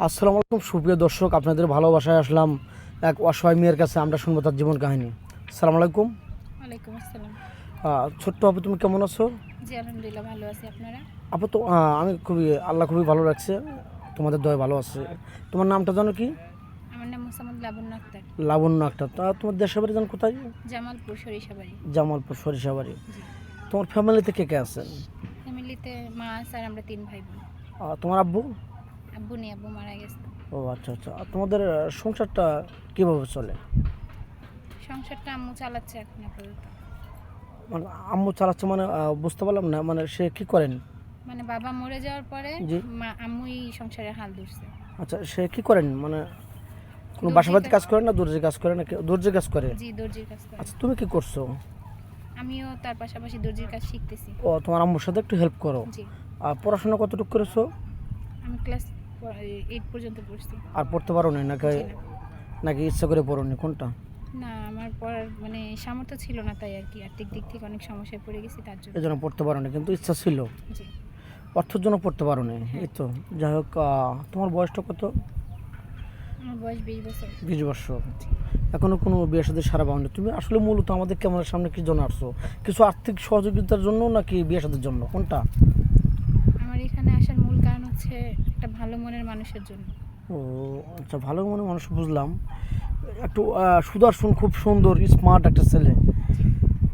আসসালামু আলাইকুম সুপ্রিয় দর্শক, আপনাদের ভালোবাসায় আসলাম এক অসহায় মেয়ের কাছে। আমরা শুনবো তার জীবন কাহিনী। আসসালামু আলাইকুম। ওয়ালাইকুম আসসালাম। ছোট্ট আপু, তুমি কেমন আছো? জি আলহামদুলিল্লাহ ভালো আছি। আপনারা? আপু তো আমি আল্লাহ খুবই ভালো রাখছে, তোমাদের দয় ভালো আছে। তোমার নামটা জানো কি? আমার নাম মোসাম্মদ লাবণ্য আক্তার। লাবণ্য আক্তার। তোমার দেশের বাড়ি জানো কোথায়? জামালপুর সরিষাবাড়ি। জামালপুর সরিষাবাড়ি। জি। তোমার ফ্যামিলিতে কে কে আছেন? ফ্যামিলিতে মা আছে আর আমরা 3 ভাই বোন। তোমার আব্বু? আব্বু নেই, আব্বু মারা গেছে। ও আচ্ছা আচ্ছা। আর তোমাদের সংসারটা কীভাবে চলে? সংসারটা আম্মু চালাচ্ছে এখন আপাতত। মানে আম্মু চালাচ্ছে মানে বুঝতে পারলাম না, মানে সে কি করেন? মানে বাবা মরে যাওয়ার পরে জি। আম্মুই সংসারের হাল ধরছে। আচ্ছা, সে কি করেন? মানে কোনো দর্জির বাসাবাড়িতে কাজ করে না দর্জি কাজ করে নাকি? দর্জি কাজ করে। জি দর্জির কাজ করে। আচ্ছা, তুমি কি করছো? আমিও তার পাশাপাশি দর্জির কাজ শিখতেছি। ও, তোমার আম্মুর সাথে একটু হেল্প করো। জি। আর পড়াশোনা কতটুকু করেছো? আমি ক্লাস 8 পর্যন্ত পড়ছি। আর পড়তে পারো নি নাকি? জি না। নাকি ইচ্ছা করে পড়ো নি, কোনটা? না, আমার পড়ার মানে সামর্থ্য ছিল না, তাই আর কি আর্থিক দিক থেকে অনেক সমস্যায় পড়ে গেছি তার জন্য। এই জন্য পড়তে পারো নি, কিন্তু ইচ্ছা ছিল। জি। অর্থের জন্য পড়তে পারো নি, এই তো। যাই হোক, তোমার বয়সটা কত? আমার বয়স 20 বছর। 20 বছর। এখনো কোনো বিয়ে সাথে সারা পাওনি। তুমি আসলে মূলত আমাদের ক্যামেরার সামনে কি জন্য আসছো? কিছু আর্থিক সহযোগিতার জন্য নাকি বিয়ে সাথের জন্য, কোনটা? আমার এখানে আসার মূল কারণ হচ্ছে একটা ভালো মনের মানুষের জন্য। ও আচ্ছা, ভালো মনে মানুষ, বুঝলাম। একটু সুদর্শন, খুব সুন্দর স্মার্ট একটা ছেলে।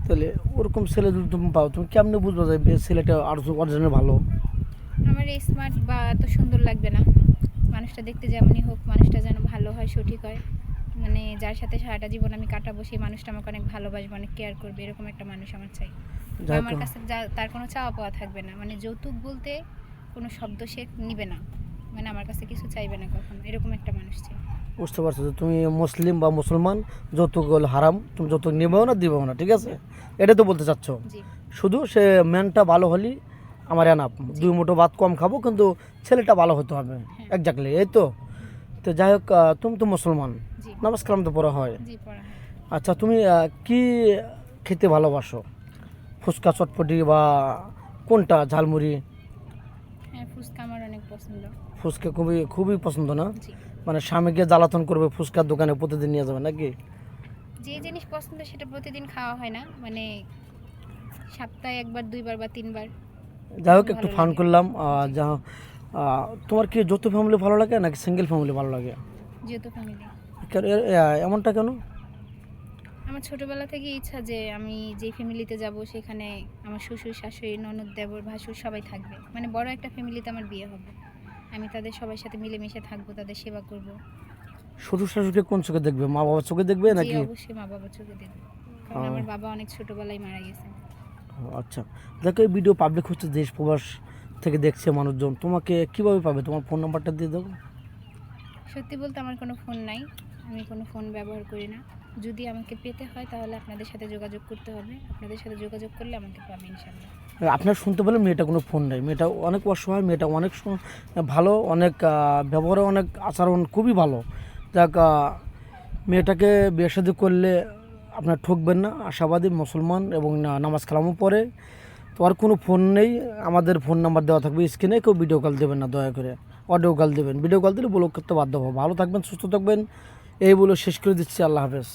তাহলে ওরকম ছেলে যদি তুমি পাও, তুমি কেমনে বুঝবো যে ছেলেটা আর অরিজিনাল ভালো? আমার এই স্মার্ট বা এত সুন্দর লাগবে না, মানুষটা দেখতে যেমনই হোক, মানুষটা যেন ভালো হয়, সঠিক হয়। মানে যার সাথে সারাটা জীবন আমি কাটাবো, সেই মানুষটা আমাকে অনেক ভালোবাসবে, অনেক কেয়ার করবে, এরকম একটা মানুষ আমার চাই। বা আমার কাছে তার কোনো চাওয়া পাওয়া থাকবে না, মানে যৌতুক বলতে কোনো শব্দ সে নিবে না, মানে আমার কাছে কিছু চাইবে না কখনো, এরকম একটা মানুষ চাই। বুঝতে পারছো যে তুমি মুসলিম বা মুসলমান, যৌতুক হলো হারাম, তুমি যৌতুক নেবেও না দিবেও না, ঠিক আছে? এটা তো বলতে চাচ্ছ। জি। শুধু সে ম্যানটা ভালো হলেই আমার এনাফ। 2 মুঠো ভাত কম খাবো, কিন্তু ছেলেটা ভালো হতে হবে। হ্যাঁ। একজাক্টলি, এই তো। তো যাই হোক, তুমি তো মুসলমান, জি। নামাজ কালাম তো পড়া হয়। জি পড়া হয়। আচ্ছা, তুমি কি খেতে ভালোবাসো? ফুচকা, চটপটি, বা কোনটা, ঝালমুড়ি? হ্যাঁ, ফুচকা আমার অনেক পছন্দ। ফুচকা খুবই খুবই পছন্দ না? জি। মানে স্বামীকে জ্বালাতন করবে, ফুচকার দোকানে প্রতিদিন নিয়ে যাবে নাকি? যে জিনিস পছন্দ সেটা প্রতিদিন খাওয়া হয় না, মানে সপ্তাহে 1বার 2বার বা 3বার। যাই হোক, একটু ভালো ফান লাগে। করলাম। তোমার কি যৌথ ফ্যামিলি ভালো লাগে নাকি সিঙ্গেল ফ্যামিলি ভালো লাগে? যেহেতু ফ্যামিলি, এমনটা কেন? আমার ছোটবেলা থেকে ইচ্ছা যে আমি যে ফ্যামিলিতে যাব সেখানে আমার শ্বশুর শাশুড়ি ননদ দেবর ভাসুর সবাই থাকবে, মানে বড় একটা ফ্যামিলিতে আমার বিয়ে হবে। আমি তাদের সবার সাথে মিলেমিশে থাকবো, তাদের সেবা করব। শ্বশুর শাশুড়িকে কোন চোখে দেখবে? মা বাবার চোখে দেখবে জি নাকি? অবশ্যই মা বাবার চোখে দেখবো, কারণ আমার বাবা অনেক ছোটবেলায় মারা গেছে। আচ্ছা, দেখো এই ভিডিও পাবলিক হচ্ছে, দেশ প্রবাস থেকে দেখছে মানুষজন। তোমাকে কিভাবে পাবে? তোমার ফোন নাম্বারটা দিয়ে দেবো। সত্যি বলতে আমার কোনো ফোন নাই, আমি কোনো ফোন ব্যবহার করি না। যদি আমাকে পেতে হয় তাহলে আপনাদের সাথে যোগাযোগ করতে হবে, আপনাদের সাথে যোগাযোগ করলে আমাকে পাবে ইনশাআল্লাহ। আপনার শুনতে পেলেন, মেয়েটা কোনো ফোন নেই। মেয়েটা অনেক অসহায়, মেয়েটা অনেক ভালো, অনেক ব্যবহারে, অনেক আচরণ খুবই ভালো। যাক, মেয়েটাকে বিয়ে শাদী করলে আপনার ঠকবেন না, আশাবাদী, মুসলমান এবং নামাজ কালামও পড়ে। তো আর কোনো ফোন নেই, আমাদের ফোন নাম্বার দেওয়া থাকবে স্ক্রিনে। কেউ ভিডিও কল দেবেন না দয়া করে, অডিও কল দেবেন। ভিডিও কল দিলে ব্লক করতে বাধ্য হবো। ভালো থাকবেন, সুস্থ থাকবেন, এই বলে শেষ করে দিচ্ছি। আল্লাহ হাফেজ।